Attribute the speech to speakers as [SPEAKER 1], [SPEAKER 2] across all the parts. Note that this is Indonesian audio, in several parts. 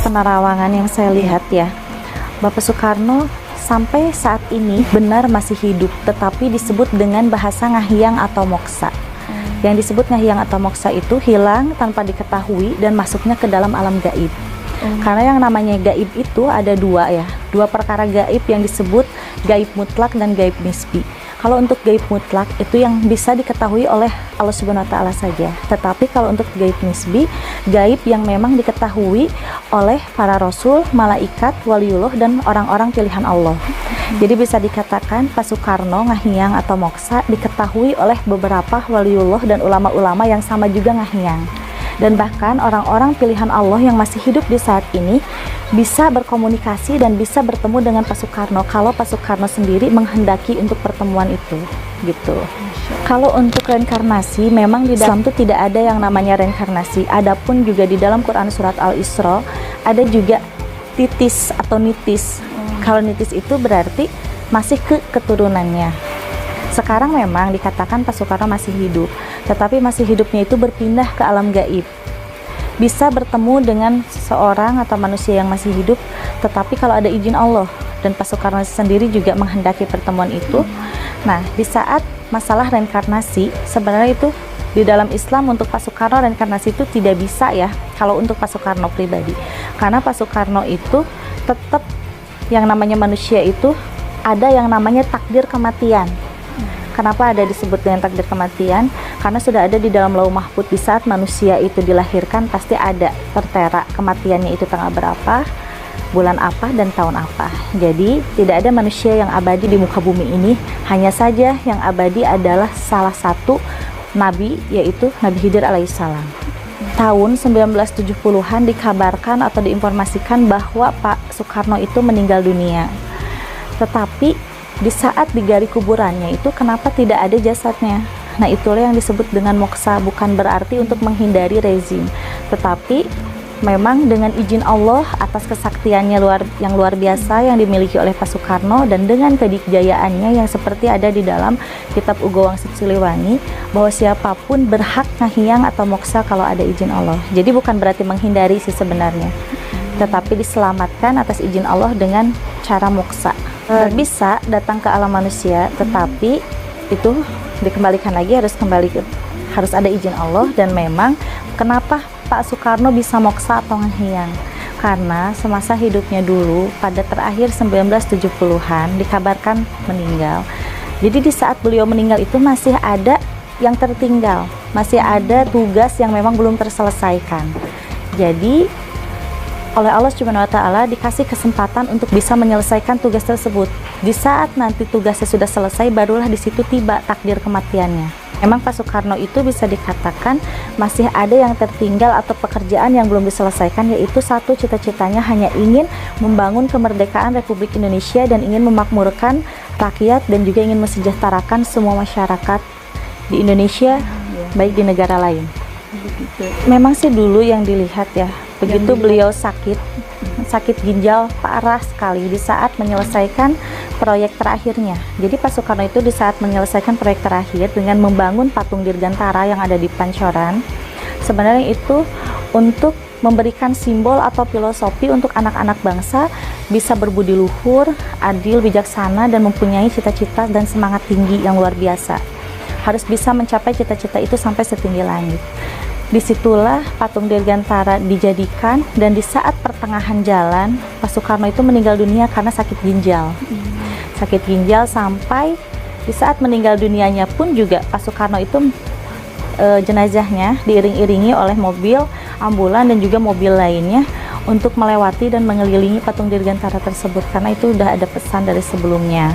[SPEAKER 1] penerawangan yang saya lihat ya, Bapak Soekarno sampai saat ini benar masih hidup, tetapi disebut dengan bahasa ngahyang atau moksa. Yang disebut ngahyang atau moksa itu hilang tanpa diketahui dan masuknya ke dalam alam gaib. Karena yang namanya gaib itu ada dua ya, dua perkara gaib yang disebut gaib mutlak dan gaib nisbi. Kalau untuk gaib mutlak itu yang bisa diketahui oleh Allah Subhanahu wa Ta'ala saja. Tetapi kalau untuk gaib nisbi, gaib yang memang diketahui oleh para rasul, malaikat, waliullah dan orang-orang pilihan Allah. Jadi bisa dikatakan Pak Soekarno ngahyang atau moksa diketahui oleh beberapa waliullah dan ulama-ulama yang sama juga ngahyang. Dan bahkan orang-orang pilihan Allah yang masih hidup di saat ini bisa berkomunikasi dan bisa bertemu dengan Pak Soekarno kalau Pak Soekarno sendiri menghendaki untuk pertemuan itu gitu. Kalau untuk reinkarnasi memang di Islam itu tidak ada yang namanya reinkarnasi. Adapun juga di dalam Quran surat Al-Isra ada juga titis atau nitis. Kalau nitis itu berarti masih ke keturunannya. Sekarang memang dikatakan Pak Soekarno masih hidup, tetapi masih hidupnya itu berpindah ke alam gaib. Bisa bertemu dengan seseorang atau manusia yang masih hidup, tetapi kalau ada izin Allah, dan Pak Soekarno sendiri juga menghendaki pertemuan itu. Nah, di saat masalah reinkarnasi, sebenarnya itu di dalam Islam untuk Pak Soekarno reinkarnasi itu tidak bisa ya, kalau untuk Pak Soekarno pribadi. Karena Pak Soekarno itu tetap yang namanya manusia itu ada yang namanya takdir kematian. Kenapa ada disebut dengan takdir kematian? Karena sudah ada di dalam lauh mahfuz di saat manusia itu dilahirkan pasti ada tertera kematiannya itu tanggal berapa, bulan apa, dan tahun apa. Jadi tidak ada manusia yang abadi di muka bumi ini. Hanya saja yang abadi adalah salah satu nabi, yaitu Nabi Khidir alaihissalam. Tahun 1970-an dikabarkan atau diinformasikan bahwa Pak Soekarno itu meninggal dunia. Tetapi di saat digali kuburannya itu kenapa tidak ada jasadnya? Nah, itulah yang disebut dengan moksa, bukan berarti untuk menghindari rezim, tetapi memang dengan izin Allah atas kesaktiannya yang luar biasa yang dimiliki oleh Pak Soekarno dan dengan kedikjayaannya yang seperti ada di dalam kitab Ugo Wangsit Siliwangi, bahwa siapapun berhak ngahyang atau moksa kalau ada izin Allah. Jadi bukan berarti menghindari sih sebenarnya, tetapi diselamatkan atas izin Allah dengan cara moksa. Bisa datang ke alam manusia, tetapi itu dikembalikan lagi harus ada izin Allah. Dan memang kenapa Pak Soekarno bisa moksa atau ngahyang? Karena semasa hidupnya dulu pada terakhir 1970-an dikabarkan meninggal. Jadi di saat beliau meninggal itu masih ada yang tertinggal, masih ada tugas yang memang belum terselesaikan. Jadi oleh Allah Subhanahu wa Ta'ala dikasih kesempatan untuk bisa menyelesaikan tugas tersebut. Di saat nanti tugasnya sudah selesai, barulah di situ tiba takdir kematiannya. Memang Pak Soekarno itu bisa dikatakan masih ada yang tertinggal atau pekerjaan yang belum diselesaikan, yaitu satu, cita-citanya hanya ingin membangun kemerdekaan Republik Indonesia dan ingin memakmurkan rakyat dan juga ingin mensejahterakan semua masyarakat di Indonesia, baik di negara lain. Memang sih dulu yang dilihat ya, begitu beliau sakit ginjal parah sekali di saat menyelesaikan proyek terakhirnya. Jadi Pak Soekarno itu di saat menyelesaikan proyek terakhir dengan membangun patung Dirgantara yang ada di Pancoran, sebenarnya itu untuk memberikan simbol atau filosofi untuk anak-anak bangsa bisa berbudi luhur, adil, bijaksana, dan mempunyai cita-cita dan semangat tinggi yang luar biasa. Harus bisa mencapai cita-cita itu sampai setinggi langit. Disitulah patung Dirgantara dijadikan, dan di saat pertengahan jalan Pak Soekarno itu meninggal dunia karena sakit ginjal. Sakit ginjal sampai di saat meninggal dunianya pun juga Pak Soekarno itu jenazahnya diiring-iringi oleh mobil ambulan dan juga mobil lainnya untuk melewati dan mengelilingi patung Dirgantara tersebut, karena itu sudah ada pesan dari sebelumnya.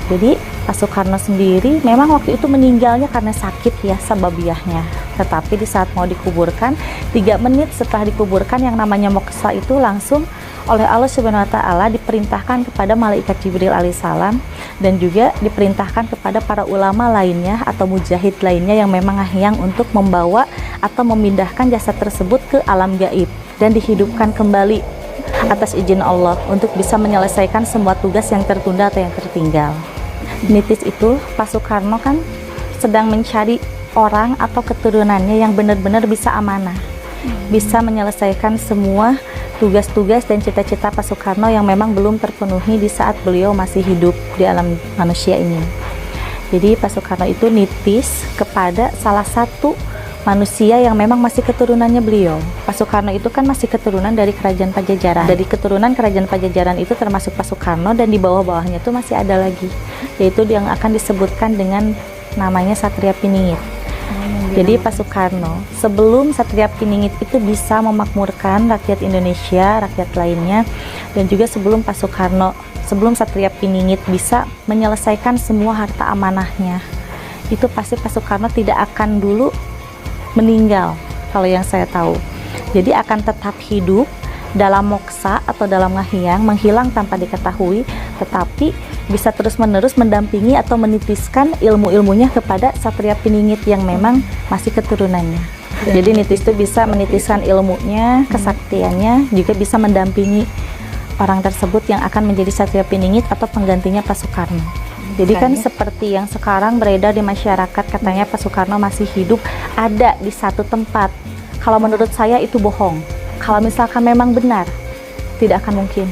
[SPEAKER 1] Jadi Pak Soekarno sendiri memang waktu itu meninggalnya karena sakit ya, sababiahnya. Tetapi di saat mau dikuburkan, 3 menit setelah dikuburkan, yang namanya moksa itu langsung oleh Allah Subhanahu wa Ta'ala diperintahkan kepada malaikat Jibril alaihissalam, dan juga diperintahkan kepada para ulama lainnya atau mujahid lainnya yang memang ngahyang untuk membawa atau memindahkan jasad tersebut ke alam gaib dan dihidupkan kembali atas izin Allah untuk bisa menyelesaikan semua tugas yang tertunda atau yang tertinggal. Nitis itu Pak Soekarno kan sedang mencari orang atau keturunannya yang benar-benar bisa amanah, bisa menyelesaikan semua tugas-tugas dan cita-cita Pak Soekarno yang memang belum terpenuhi di saat beliau masih hidup di alam manusia ini. Jadi Pak Soekarno itu nitis kepada salah satu manusia yang memang masih keturunannya beliau. Pak Soekarno itu kan masih keturunan dari Kerajaan Pajajaran. Dari keturunan Kerajaan Pajajaran itu termasuk Pak Soekarno, dan di bawah-bawahnya itu masih ada lagi, yaitu yang akan disebutkan dengan namanya Satria Piningit. Jadi Pak Soekarno sebelum Satria Piningit itu bisa memakmurkan rakyat Indonesia, rakyat lainnya, dan juga sebelum Satria Piningit bisa menyelesaikan semua harta amanahnya, itu pasti Pak Soekarno tidak akan dulu meninggal, kalau yang saya tahu. Jadi akan tetap hidup dalam moksa atau dalam ngahyang, menghilang tanpa diketahui, tetapi bisa terus-menerus mendampingi atau menitiskan ilmu-ilmunya kepada Satria Piningit yang memang masih keturunannya. Jadi nitis itu bisa menitiskan ilmunya, kesaktiannya, juga bisa mendampingi orang tersebut yang akan menjadi Satria Piningit atau penggantinya Pak Soekarno. Jadi kan seperti yang sekarang beredar di masyarakat, katanya Pak Soekarno masih hidup ada di satu tempat. Kalau menurut saya itu bohong. Kalau misalkan memang benar, tidak akan mungkin.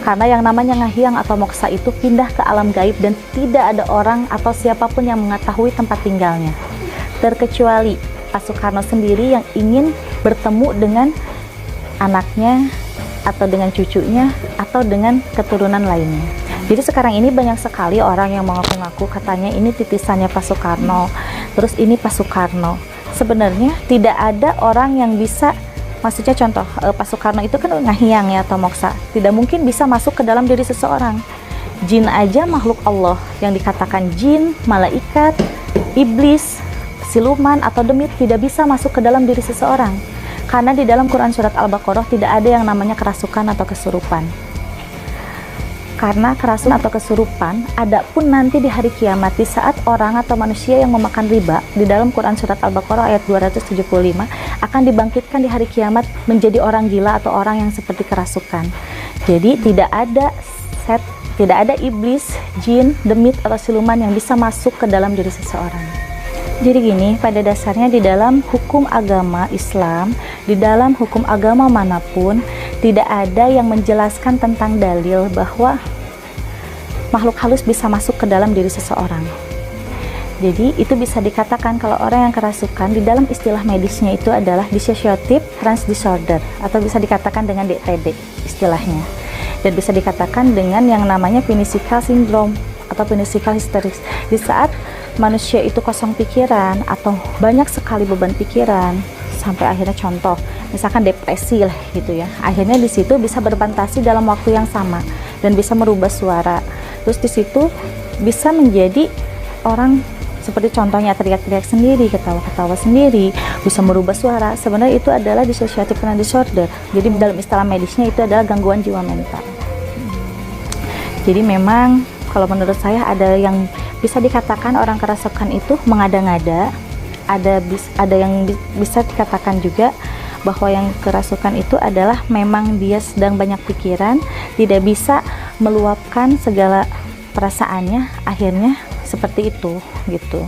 [SPEAKER 1] Karena yang namanya ngahyang atau moksa itu pindah ke alam gaib dan tidak ada orang atau siapapun yang mengetahui tempat tinggalnya, terkecuali Pak Soekarno sendiri yang ingin bertemu dengan anaknya atau dengan cucunya atau dengan keturunan lainnya. Jadi sekarang ini banyak sekali orang yang mengaku-ngaku katanya ini titisannya Pak Soekarno, terus ini Pak Soekarno. Sebenarnya tidak ada orang yang bisa, maksudnya contoh, Pak Soekarno itu kan ngahyang ya atau moksa, tidak mungkin bisa masuk ke dalam diri seseorang. Jin aja makhluk Allah, yang dikatakan jin, malaikat, iblis, siluman atau demit tidak bisa masuk ke dalam diri seseorang. Karena di dalam Quran surat Al-Baqarah tidak ada yang namanya kerasukan atau kesurupan. Karena kerasukan atau kesurupan ada pun nanti di hari kiamat, di saat orang atau manusia yang memakan riba, di dalam Quran surat Al-Baqarah ayat 275 akan dibangkitkan di hari kiamat menjadi orang gila atau orang yang seperti kerasukan. Jadi tidak ada iblis, jin, demit atau siluman yang bisa masuk ke dalam diri seseorang. Jadi gini, pada dasarnya di dalam hukum agama Islam, di dalam hukum agama manapun, tidak ada yang menjelaskan tentang dalil bahwa makhluk halus bisa masuk ke dalam diri seseorang. Jadi itu bisa dikatakan kalau orang yang kerasukan di dalam istilah medisnya itu adalah dissociative trance disorder, atau bisa dikatakan dengan DTD istilahnya. Dan bisa dikatakan dengan yang namanya pinisical syndrome atau pinisical hysteris. Di saat manusia itu kosong pikiran atau banyak sekali beban pikiran, sampai akhirnya contoh misalkan depresi lah gitu ya, akhirnya di situ bisa berfantasi dalam waktu yang sama dan bisa merubah suara. Terus di situ bisa menjadi orang seperti contohnya teriak-teriak sendiri, ketawa-ketawa sendiri, bisa merubah suara. Sebenarnya itu adalah dissociative trance disorder. Jadi dalam istilah medisnya itu adalah gangguan jiwa mental. Jadi memang kalau menurut saya ada yang bisa dikatakan orang kerasukan itu mengada-ngada, ada yang bisa dikatakan juga bahwa yang kerasukan itu adalah memang dia sedang banyak pikiran, tidak bisa meluapkan segala perasaannya, akhirnya seperti itu gitu.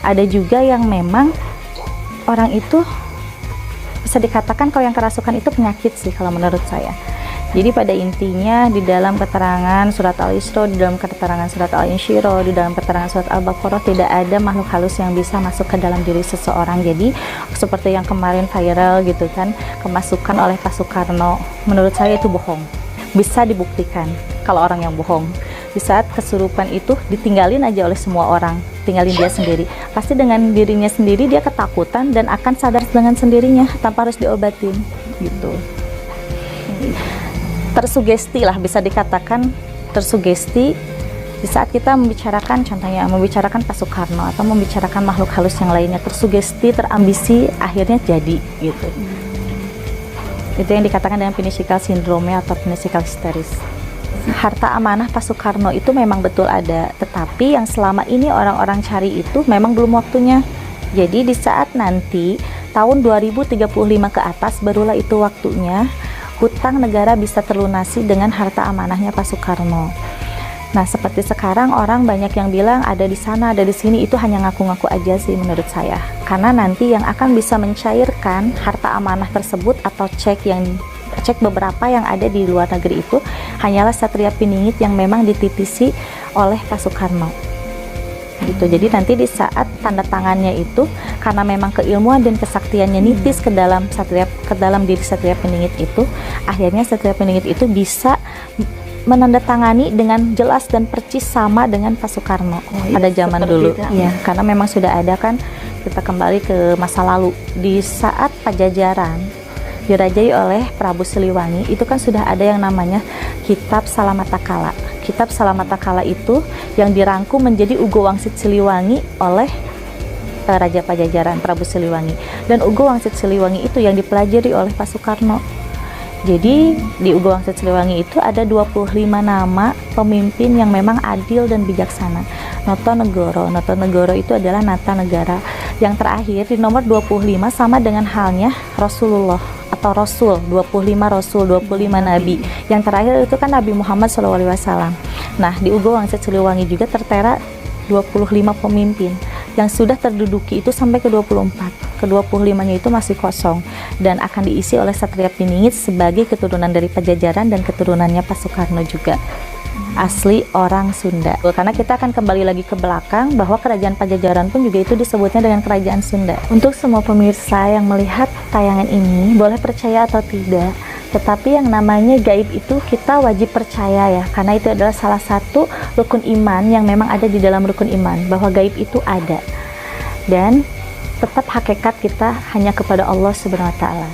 [SPEAKER 1] Ada juga yang memang orang itu bisa dikatakan kalau yang kerasukan itu penyakit sih kalau menurut saya. Jadi pada intinya di dalam keterangan surat Al-Isra, di dalam keterangan surat Al-Insyirah, di dalam keterangan surat Al-Baqarah tidak ada makhluk halus yang bisa masuk ke dalam diri seseorang. Jadi seperti yang kemarin viral gitu kan, kemasukan oleh Pak Soekarno, menurut saya itu bohong. Bisa dibuktikan kalau orang yang bohong. Di saat kesurupan itu ditinggalin aja oleh semua orang, tinggalin dia sendiri. Pasti dengan dirinya sendiri dia ketakutan dan akan sadar dengan sendirinya tanpa harus diobatin gitu. Tersugesti lah, bisa dikatakan tersugesti di saat kita membicarakan, contohnya membicarakan Pak Soekarno atau membicarakan makhluk halus yang lainnya, tersugesti, terambisi, akhirnya jadi gitu. Itu yang dikatakan dengan pinisical syndrome atau pinisical hysteris. Harta amanah Pak Soekarno itu memang betul ada, tetapi yang selama ini orang-orang cari itu memang belum waktunya. Jadi di saat nanti tahun 2035 ke atas barulah itu waktunya hutang negara bisa terlunasi dengan harta amanahnya Pak Soekarno. Nah, seperti sekarang orang banyak yang bilang ada di sana, ada di sini, itu hanya ngaku-ngaku aja sih menurut saya. Karena nanti yang akan bisa mencairkan harta amanah tersebut atau cek beberapa yang ada di luar negeri itu hanyalah Satria Piningit yang memang dititisi oleh Pak Soekarno gitu. Jadi nanti di saat tanda tangannya itu, karena memang keilmuan dan kesaktiannya nitis ke dalam diri Satria Piningit itu, akhirnya Satria Piningit itu bisa menandatangani dengan jelas dan percis sama dengan Pak Soekarno pada zaman dulu. Ya, karena memang sudah ada kan, kita kembali ke masa lalu di saat Pajajaran dirajai oleh Prabu Siliwangi, itu kan sudah ada yang namanya Kitab Salamatakala. Kitab Salamatakala itu yang dirangkum menjadi Ugo Wangsit Siliwangi oleh Raja Pajajaran Prabu Siliwangi, dan Ugo Wangsit Siliwangi itu yang dipelajari oleh Pak Soekarno. Jadi di Ugo Wangsit Siliwangi itu ada 25 nama pemimpin yang memang adil dan bijaksana. Notonegoro itu adalah Nata Negara. Yang terakhir di nomor 25 sama dengan halnya Rasulullah atau Rasul, 25 Rasul, 25 Nabi. Yang terakhir itu kan Nabi Muhammad SAW. Nah, di Ugo Wangsit Siliwangi juga tertera 25 pemimpin yang sudah terduduki itu sampai ke 24. Ke-25-nya itu masih kosong dan akan diisi oleh Satria Piningit sebagai keturunan dari Pajajaran dan keturunannya Pak Soekarno juga. Asli orang Sunda. Karena kita akan kembali lagi ke belakang bahwa kerajaan Pajajaran pun juga itu disebutnya dengan kerajaan Sunda. Untuk semua pemirsa yang melihat tayangan ini, boleh percaya atau tidak, tetapi yang namanya gaib itu kita wajib percaya ya, karena itu adalah salah satu rukun iman yang memang ada di dalam rukun iman, bahwa gaib itu ada. Dan tetap hakikat kita hanya kepada Allah Subhanahu wa Ta'ala.